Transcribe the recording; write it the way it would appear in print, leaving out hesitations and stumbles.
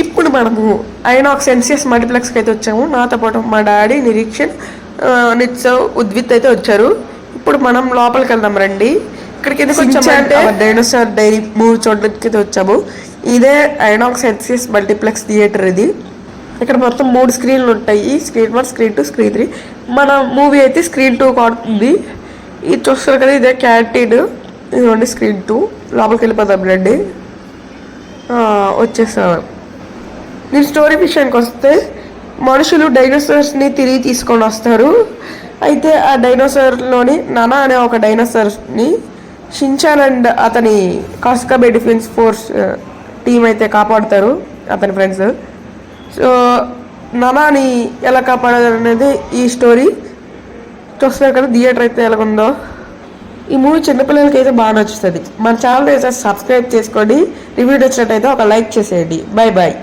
ఇప్పుడు మనము ఐనాక్స్ సెన్సియస్ మల్టీప్లెక్స్కి అయితే వచ్చాము. నాతో పాటు మా డాడీ, నిరీక్షణ్, నిత్సవ్, ఉద్విత్ అయితే వచ్చారు. ఇప్పుడు మనం లోపలికి వెళ్దాం రండి. ఇక్కడికి ఎందుకు వచ్చామంటే డైనోసార్ డైరీ మూవీ చూడడానికి అయితే వచ్చాము. ఇదే ఐనాక్స్ సెన్సియస్ మల్టీప్లెక్స్ థియేటర్. ఇది ఇక్కడ మొత్తం 3 స్క్రీన్లు ఉంటాయి. Screen 1, screen 2, screen 3. మన మూవీ అయితే స్క్రీన్ 2 కాడుతుంది. ఇది చూస్తారు కదా, ఇదే క్యాంటీన్. ఇదిగోండి స్క్రీన్ 2. లోపలికి వెళ్ళిపోదాం రండి. వచ్చేసాను. నేను స్టోరీ విషయానికి వస్తే, మనుషులు డైనోసార్స్ని తిరిగి తీసుకొని వస్తారు. అయితే ఆ డైనోసార్లోని నానా అనే ఒక డైనోసార్ని షిన్చాన్ అండ్ అతని కాస్కాబే డిఫెన్స్ ఫోర్స్ టీం అయితే కాపాడుతారు, అతని ఫ్రెండ్స్. సో నానాని ఎలా కాపాడారు అనేది ఈ స్టోరీ. చూస్తారు కదా థియేటర్ అయితే ఎలాగుందో. ఈ మూవీ చిన్నపిల్లలకి అయితే బాగా నచ్చుతుంది. మన ఛానల్ అయితే సబ్స్క్రైబ్ చేసుకోండి. రివ్యూ నచ్చినట్టయితే ఒక లైక్ చేసేయండి. Bye bye.